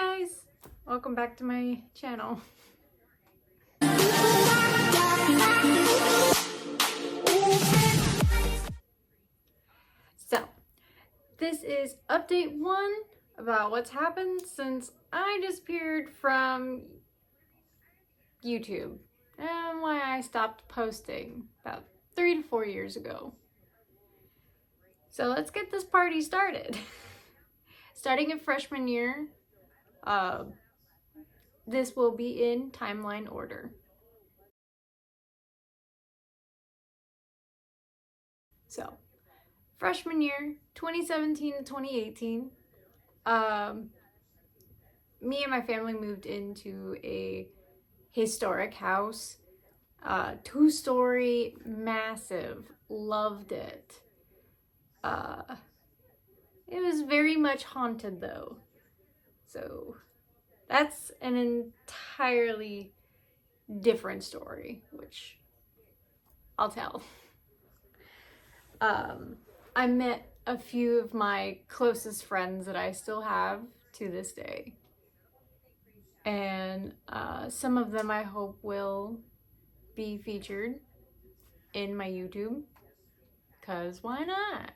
guys, welcome back to my channel. So, this is update 1 about what's happened since I disappeared from YouTube and why I stopped posting about 3 to 4 years ago. So let's get this party started. Starting in freshman year, this will be in timeline order. So, freshman year, 2017 to 2018, me and my family moved into a historic house, 2-story, massive, loved it. It was very much haunted though, so that's an entirely different story, which I'll tell. I met a few of my closest friends that I still have to this day. And some of them I hope will be featured in my YouTube, because why not?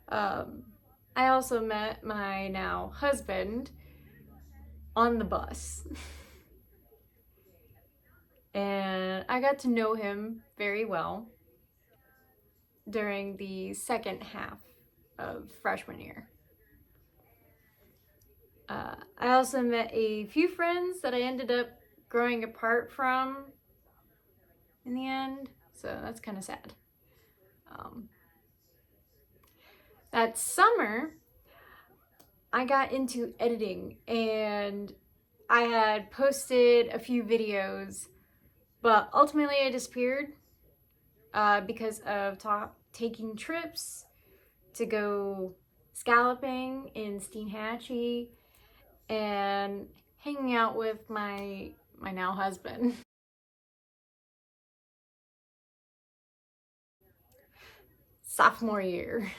I also met my now husband on the bus. And I got to know him very well during the second half of freshman year. I also met a few friends that I ended up growing apart from in the end, so that's kind of sad. That summer, I got into editing and I had posted a few videos, but ultimately I disappeared because of taking trips to go scalloping in Steenhatchee and hanging out with my now husband. Sophomore year,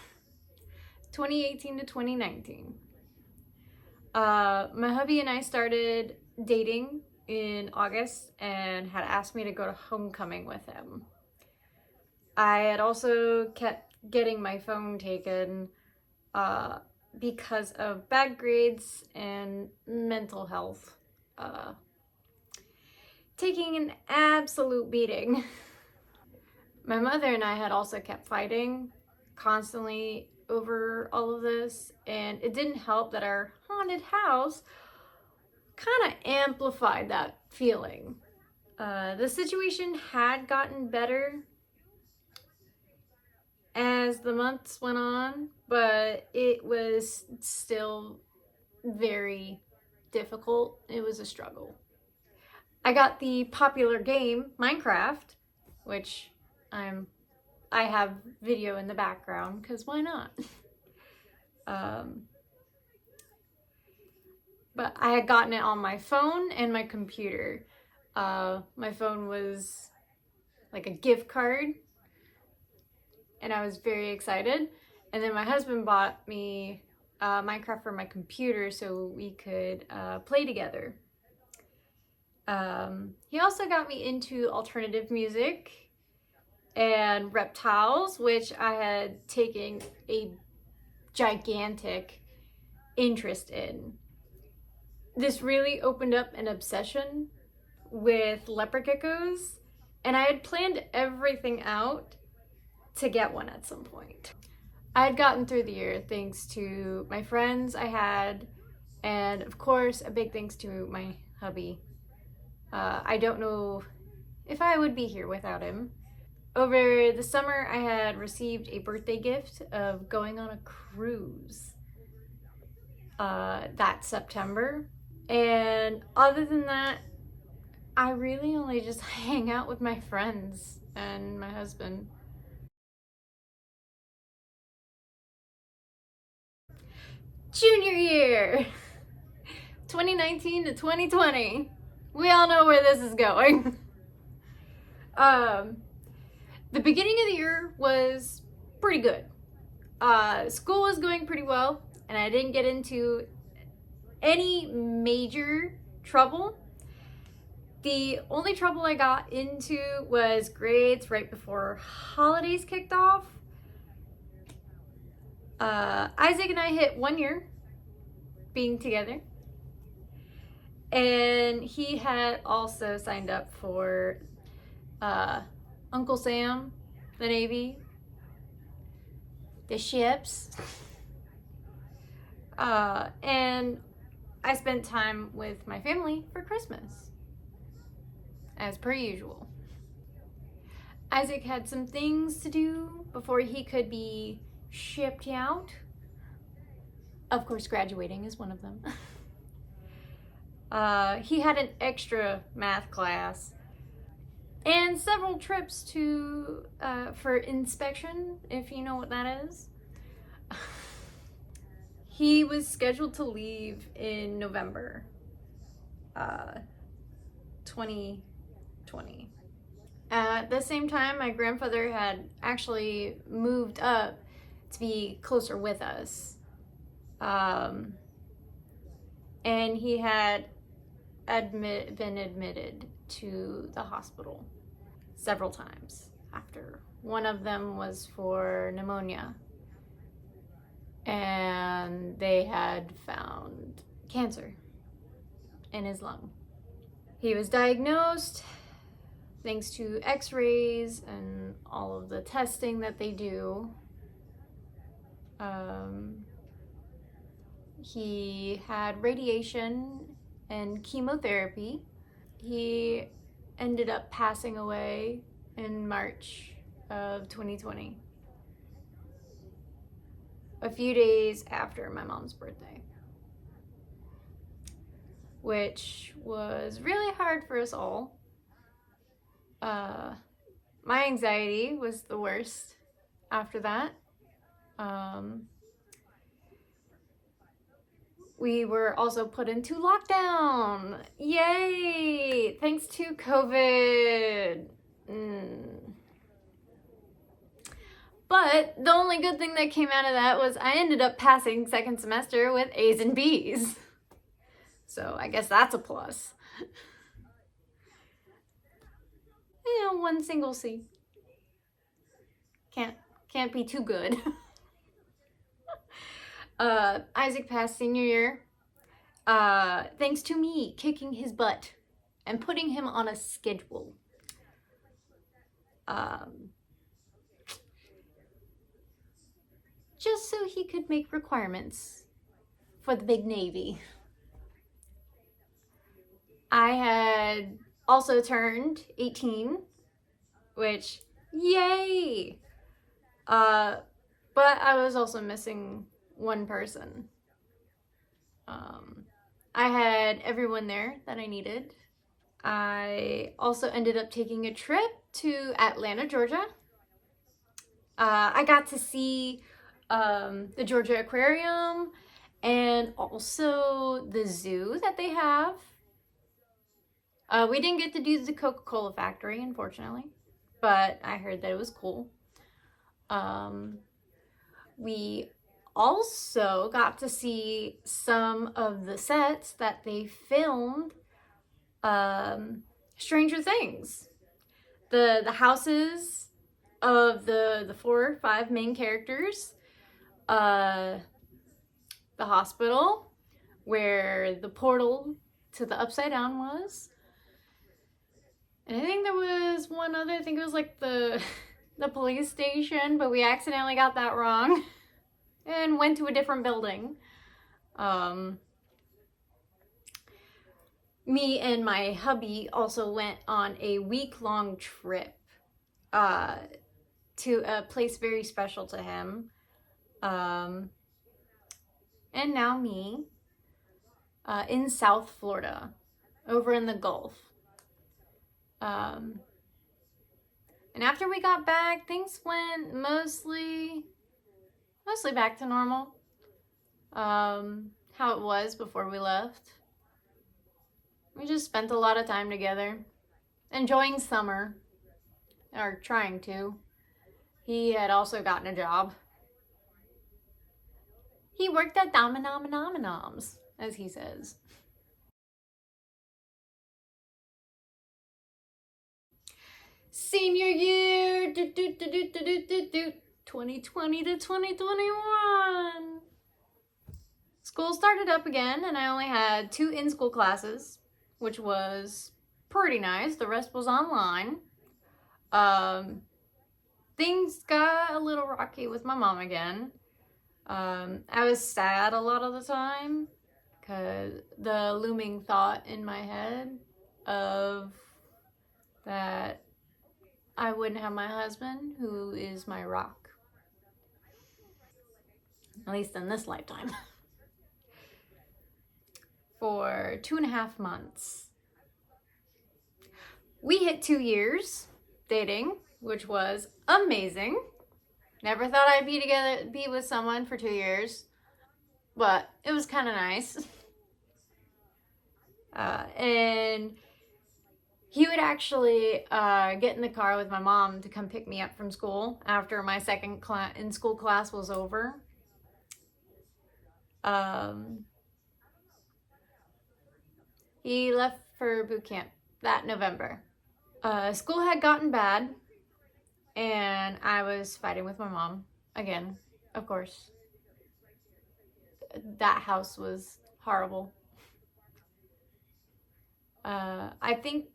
2018 to 2019. My hubby and I started dating in August and had asked me to go to homecoming with him. I had also kept getting my phone taken because of bad grades and mental health. Taking an absolute beating. My mother and I had also kept fighting constantly over all of this, and it didn't help that our haunted house kind of amplified that feeling. The situation had gotten better as the months went on, but it was still very difficult. It was a struggle. I got the popular game Minecraft, which I have video in the background because why not? But I had gotten it on my phone and my computer. My phone was like a gift card, and I was very excited. And then my husband bought me Minecraft for my computer so we could play together. He also got me into alternative music and reptiles, which I had taken a gigantic interest in. This really opened up an obsession with leopard geckos, and I had planned everything out to get one at some point. I had gotten through the year thanks to my friends I had, and of course a big thanks to my hubby. I don't know if I would be here without him. Over the summer, I had received a birthday gift of going on a cruise that September. And other than that, I really only just hang out with my friends and my husband. Junior year, 2019 to 2020. We all know where this is going. The beginning of the year was pretty good. School was going pretty well, and I didn't get into any major trouble. The only trouble I got into was grades right before holidays kicked off. Isaac and I hit 1 year being together. And he had also signed up for Uncle Sam, the Navy, the ships. And I spent time with my family for Christmas, as per usual. Isaac had some things to do before he could be shipped out. Of course, graduating is one of them. He had an extra math class and several trips to for inspection, if you know what that is. He was scheduled to leave in November 2020. At the same time, my grandfather had actually moved up to be closer with us. And he had been admitted to the hospital several times after. One of them was for pneumonia, and they had found cancer in his lung. He was diagnosed thanks to x-rays and all of the testing that they do. He had radiation and chemotherapy. He ended up passing away in March of 2020, a few days after my mom's birthday, which was really hard for us all. My anxiety was the worst after that. We were also put into lockdown. Yay! Thanks to COVID. But the only good thing that came out of that was I ended up passing second semester with A's and B's. So I guess that's a plus. You know, one single C. Can't be too good. Isaac passed senior year, thanks to me kicking his butt and putting him on a schedule. Just so he could make requirements for the big Navy. I had also turned 18, which, yay! But I was also missing one person. I had everyone there that I needed. I also ended up taking a trip to Atlanta, Georgia. I got to see the Georgia Aquarium and also the zoo that they have. We didn't get to do the Coca-Cola factory, unfortunately, but I heard that it was cool. We also got to see some of the sets that they filmed Stranger Things. The houses of the 4 or 5 main characters, the hospital where the portal to the Upside Down was, and I think there was one other, I think it was like the police station, but we accidentally got that wrong and went to a different building. Me and my hubby also went on a week-long trip to a place very special to him. And now me in South Florida, over in the Gulf. And after we got back, things went mostly back to normal. How it was before we left. We just spent a lot of time together, enjoying summer, or trying to. He had also gotten a job. He worked at Domino's. as he says. Senior year, 2020 to 2021. School started up again, and I only had 2 in-school classes, which was pretty nice. The rest was online. Things got a little rocky with my mom again. I was sad a lot of the time because the looming thought in my head of that I wouldn't have my husband, who is my rock. At least in this lifetime. For 2.5 months. We hit 2 years dating, which was amazing. Never thought I'd be with someone for 2 years, but it was kind of nice. And he would actually get in the car with my mom to come pick me up from school after my second in-school class was over. He left for boot camp that November. School had gotten bad, and I was fighting with my mom again, of course. That house was horrible. I think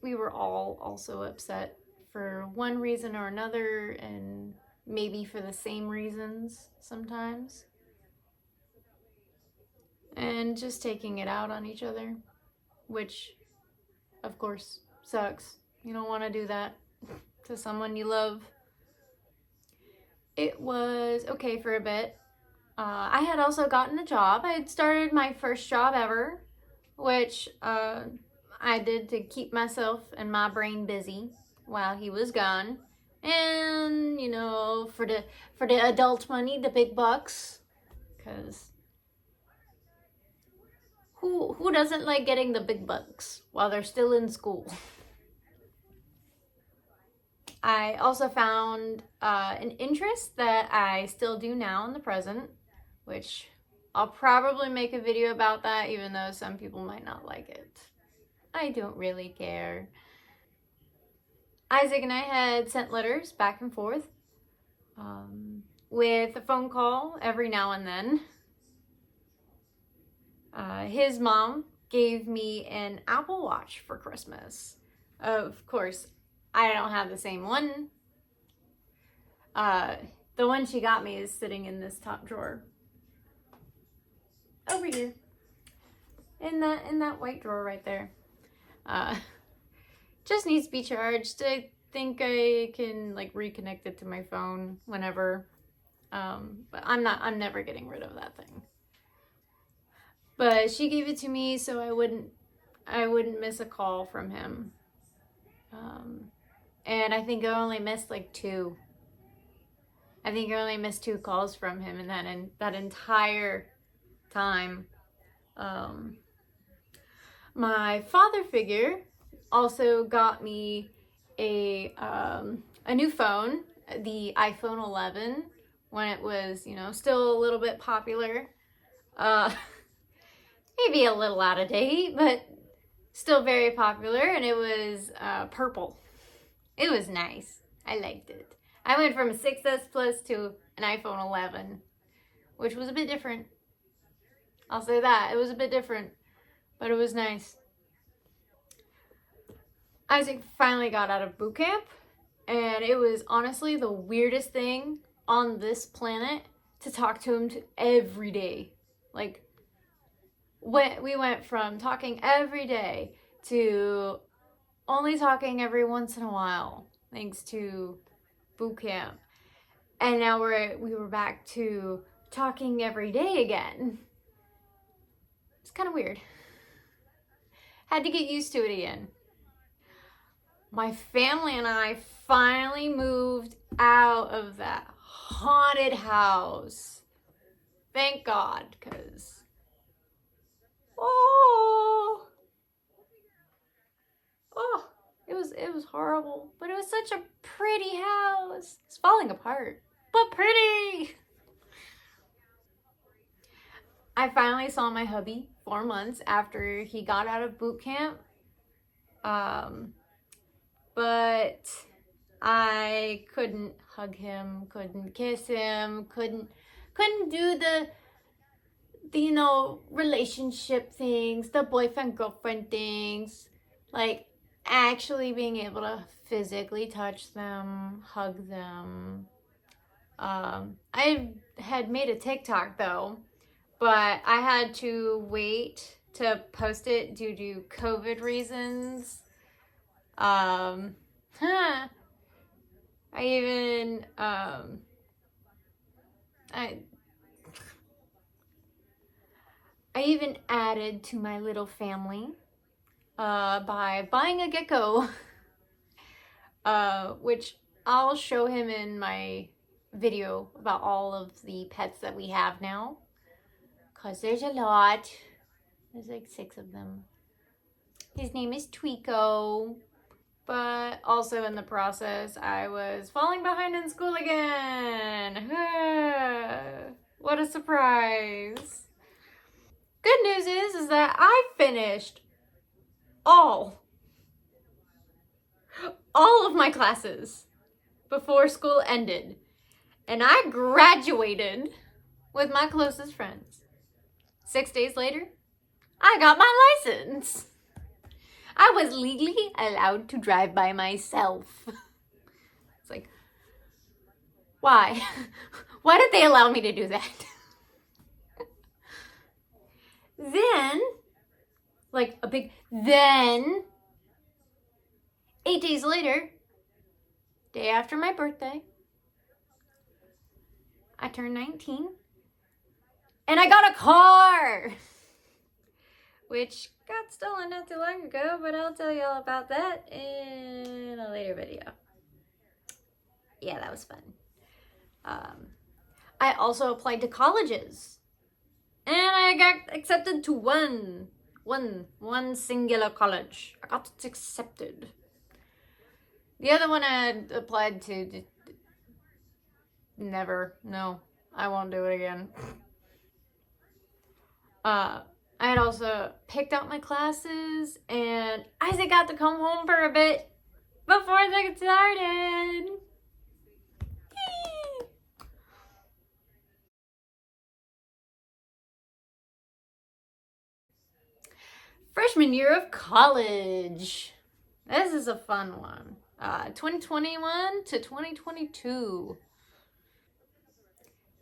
we were all also upset for one reason or another, and maybe for the same reasons sometimes. And just taking it out on each other, which, of course, sucks. You don't want to do that to someone you love. It was okay for a bit. I had also gotten a job. I had started my first job ever, which I did to keep myself and my brain busy while he was gone. And, you know, for the adult money, the big bucks, because who doesn't like getting the big bucks while they're still in school? I also found an interest that I still do now in the present, which I'll probably make a video about that, even though some people might not like it. I don't really care. Isaac and I had sent letters back and forth with a phone call every now and then. His mom gave me an Apple Watch for Christmas. Of course, I don't have the same one. The one she got me is sitting in this top drawer. Over here. In that white drawer right there. Just needs to be charged. I think I can like reconnect it to my phone whenever. But I'm never getting rid of that thing. But she gave it to me so I wouldn't miss a call from him. And I think I only missed like 2. I think I only missed 2 calls from him in that entire time. My father figure also got me a new phone, the iPhone 11, when it was, you know, still a little bit popular. Maybe a little out of date, but still very popular, and it was purple. It was nice. I liked it. I went from a 6S Plus to an iPhone 11, which was a bit different. I'll say that. It was a bit different, but it was nice. Isaac finally got out of boot camp, and it was honestly the weirdest thing on this planet to talk to him every day. Like, we went from talking every day to only talking every once in a while, thanks to boot camp. And now we were back to talking every day again. It's kind of weird. Had to get used to it again. My family and I finally moved out of that haunted house. Thank God, because it was horrible, but it was such a pretty house. It's falling apart, but pretty. I finally saw my hubby 4 months after he got out of boot camp. But I couldn't hug him, couldn't kiss him, couldn't do the relationship things, the boyfriend girlfriend things, like actually being able to physically touch them, hug them. I had made a TikTok though, but I had to wait to post it due to COVID reasons. Huh. I even I I even added to my little family by buying a gecko, which I'll show him in my video about all of the pets that we have now, because there's a lot. There's like 6 of them. His name is Tweeko, but also in the process, I was falling behind in school again. What a surprise. Good news is that I finished all of my classes before school ended, and I graduated with my closest friends. 6 days later, I got my license. I was legally allowed to drive by myself. It's like, why? Why did they allow me to do that? Then, like a big then, 8 days later, day after my birthday, I turned 19 and I got a car, which got stolen not too long ago, but I'll tell you all about that in a later video. Yeah, that was fun. I also applied to colleges, and I got accepted to one singular college. I got accepted. The other one I had applied to, never. No, I won't do it again. I had also picked out my classes, and Isaac got to come home for a bit before they started. Yay! Freshman year of college. This is a fun one. 2021 to 2022.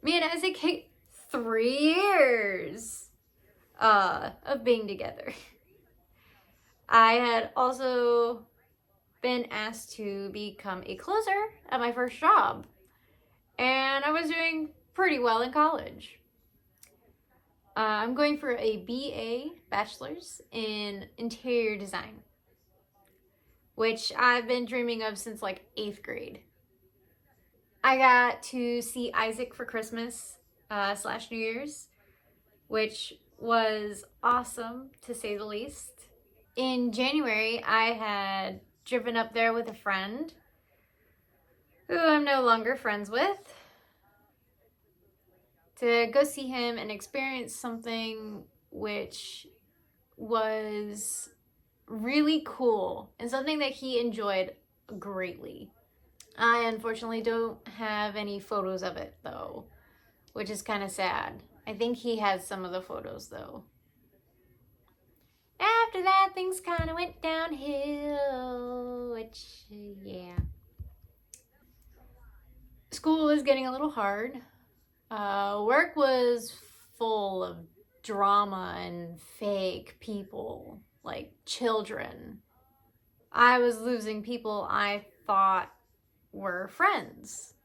Me and Isaac hit 3 years of being together. I had also been asked to become a closer at my first job, and I was doing pretty well in college. I'm going for a BA, bachelor's in interior design, which I've been dreaming of since like 8th grade. I got to see Isaac for Christmas / New Year's, which was awesome to say the least. In January, I had driven up there with a friend who I'm no longer friends with to go see him and experience something which was really cool and something that he enjoyed greatly. I unfortunately don't have any photos of it though, which is kind of sad. I think he has some of the photos though. After that, things kind of went downhill, which, yeah. School was getting a little hard. Work was full of drama and fake people, like children. I was losing people I thought were friends.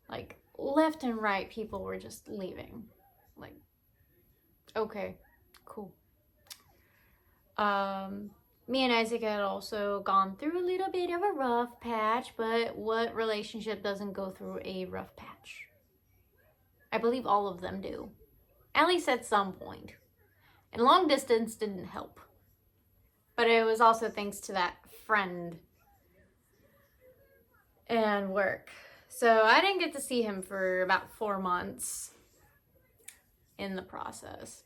Like, left and right, people were just leaving. Like, okay, cool. Me and Isaac had also gone through a little bit of a rough patch, but what relationship doesn't go through a rough patch? I believe all of them do, at least at some point. And long distance didn't help. But it was also thanks to that friend and work. So I didn't get to see him for about 4 months. in the process.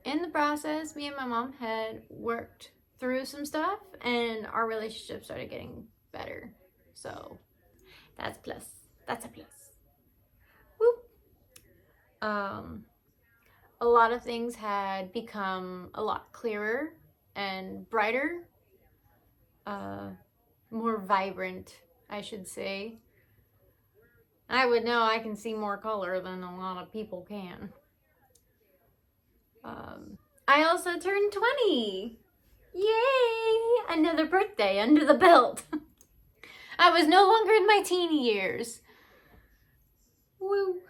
In the process, me and my mom had worked through some stuff and our relationship started getting better. So that's a plus. That's a plus. Whoop. A lot of things had become a lot clearer and brighter, more vibrant, I should say. I would know I can see more color than a lot of people can. I also turned 20. Yay! Another birthday under the belt. I was no longer in my teeny years. Woo.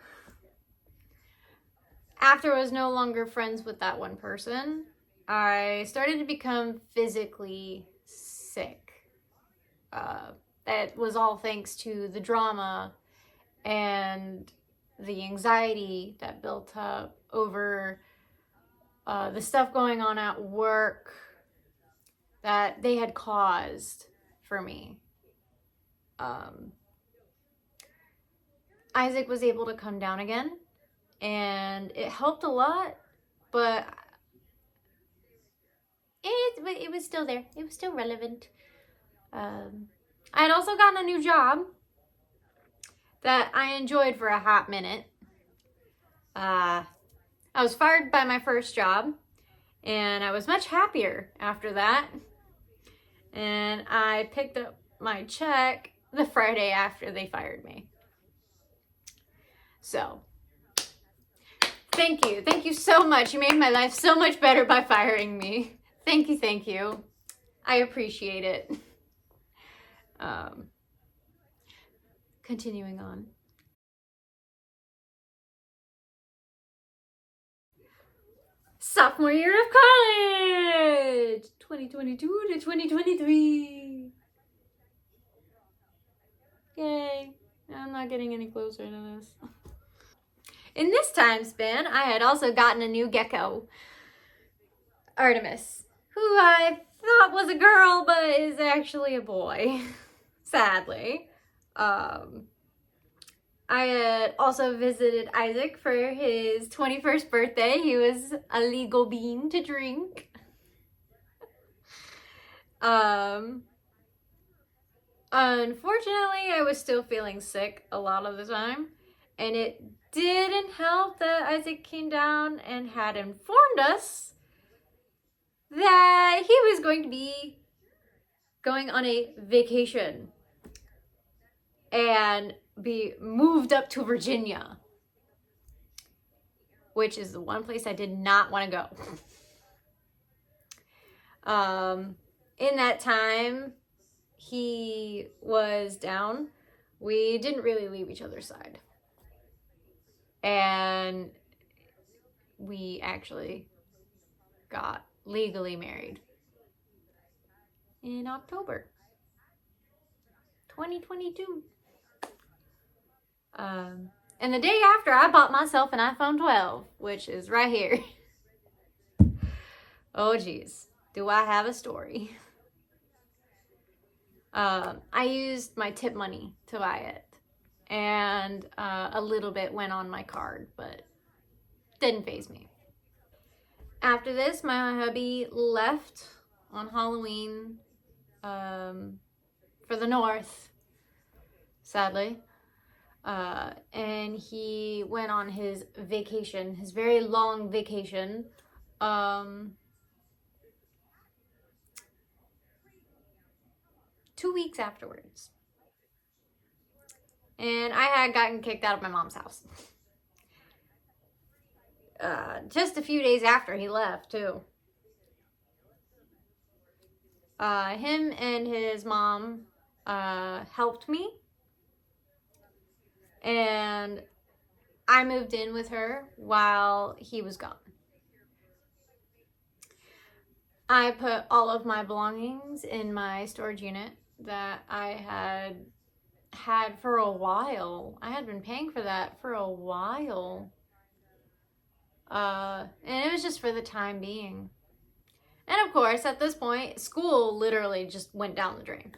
After I was no longer friends with that one person, I started to become physically sick. That was all thanks to the drama and the anxiety that built up over the stuff going on at work that they had caused for me. Isaac was able to come down again, and it helped a lot, but it was still there. It was still relevant. I had also gotten a new job that I enjoyed for a hot minute. I was fired by my first job, and I was much happier after that. And I picked up my check the Friday after they fired me. So, thank you. Thank you so much. You made my life so much better by firing me. Thank you, thank you. I appreciate it. Continuing on. Sophomore year of college! 2022 to 2023. Yay. I'm not getting any closer to this. In this time span, I had also gotten a new gecko, Artemis, who I thought was a girl, but is actually a boy, sadly. I had also visited Isaac for his 21st birthday. He was a legal bean to drink. Unfortunately, I was still feeling sick a lot of the time, and it didn't help that Isaac came down and had informed us that he was going to be going on a vacation and be moved up to Virginia, which is the one place I did not want to go. In that time he was down, we didn't really leave each other's side. And we actually got legally married in October 2022. And the day after, I bought myself an iPhone 12, which is right here. Oh geez, do I have a story? I used my tip money to buy it, and a little bit went on my card, but didn't faze me. After this, my hubby left on Halloween for the north, sadly. And he went on his vacation, his very long vacation. 2 weeks afterwards. And I had gotten kicked out of my mom's house. Just a few days after he left, too. Him and his mom helped me. And I moved in with her while he was gone. I put all of my belongings in my storage unit that I had for a while. I had been paying for that for a while. And it was just for the time being. And of course, at this point, school literally just went down the drain.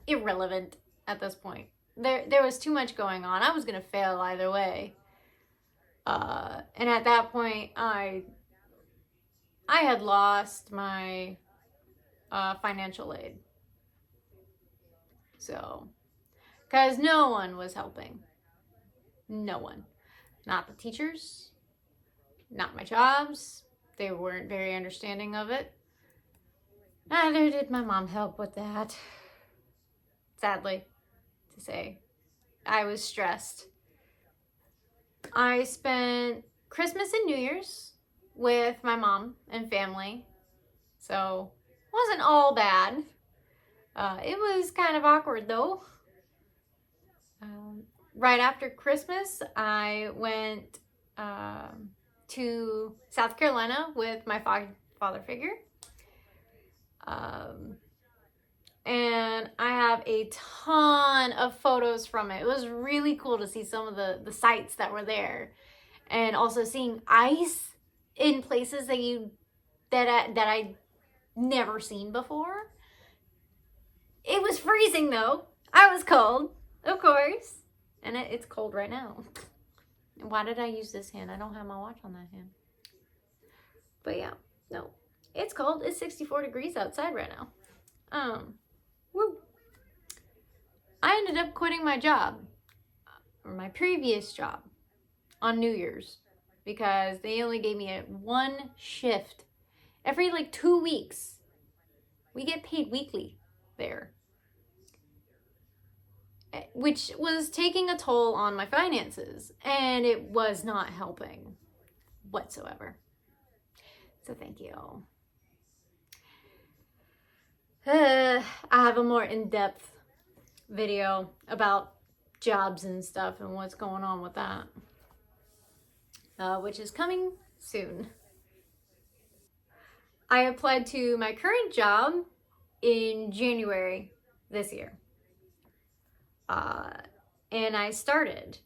Irrelevant at this point. there was too much going on. I was gonna fail either way. And at that point, I had lost my financial aid. So, because no one was helping. No one. Not the teachers, not my jobs. They weren't very understanding of it. Neither did my mom help with that. Sadly to say. I was stressed. I spent Christmas and New Year's with my mom and family. So, wasn't all bad. It was kind of awkward though. Right after Christmas, I went to South Carolina with my father figure. And I have a ton of photos from it. It was really cool to see some of the sights that were there. And also seeing ice in places that I never seen before. It was freezing though. I was cold, of course. And it's cold right now. Why did I use this hand? I don't have my watch on that hand. But yeah, no. It's cold. It's 64 degrees outside right now. Woo. I ended up quitting my job, or my previous job, on New Year's because they only gave me one shift every like 2 weeks. We get paid weekly there, which was taking a toll on my finances, and it was not helping whatsoever. So thank you. I have a more in-depth video about jobs and stuff and what's going on with that, which is coming soon. I applied to my current job in January this year. And I started.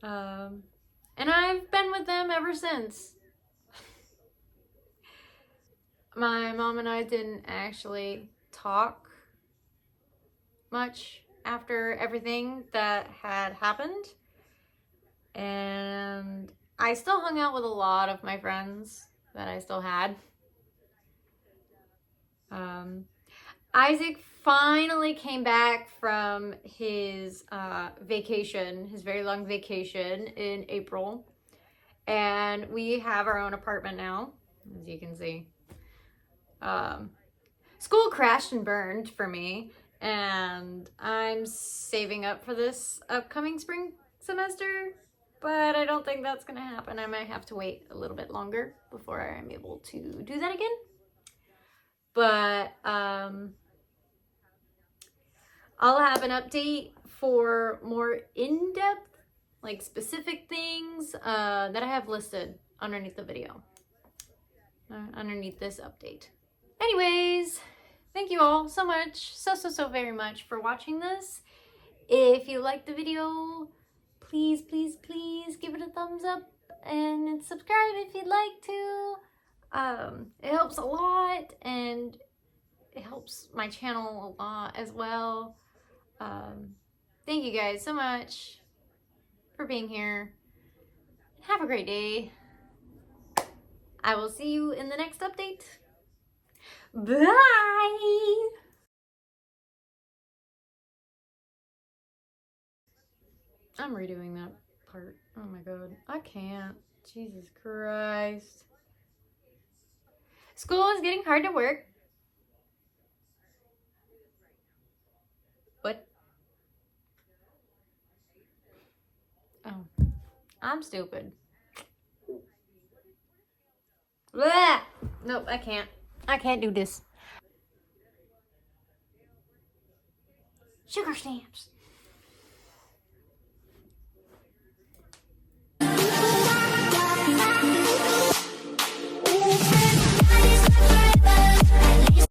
And I've been with them ever since. My mom and I didn't actually talk much after everything that had happened. And I still hung out with a lot of my friends that I still had. Isaac finally came back from his vacation, his very long vacation in April. And we have our own apartment now, as you can see. School crashed and burned for me, and I'm saving up for this upcoming spring semester, but I don't think that's gonna happen. I might have to wait a little bit longer before I'm able to do that again. But I'll have an update for more in-depth, like specific things that I have listed underneath the video, underneath this update. Anyways, thank you all so much, so very much for watching this. If you liked the video, please give it a thumbs up and subscribe if you'd like to. It helps a lot, and it helps my channel a lot as well. Thank you guys so much for being here. Have a great day. I will see you in the next update. Bye! I'm redoing that part. Oh my god. I can't. Jesus Christ. School is getting hard to work. What? Oh. I'm stupid. Blah! Nope, I can't. I can't do this. Sugar stamps.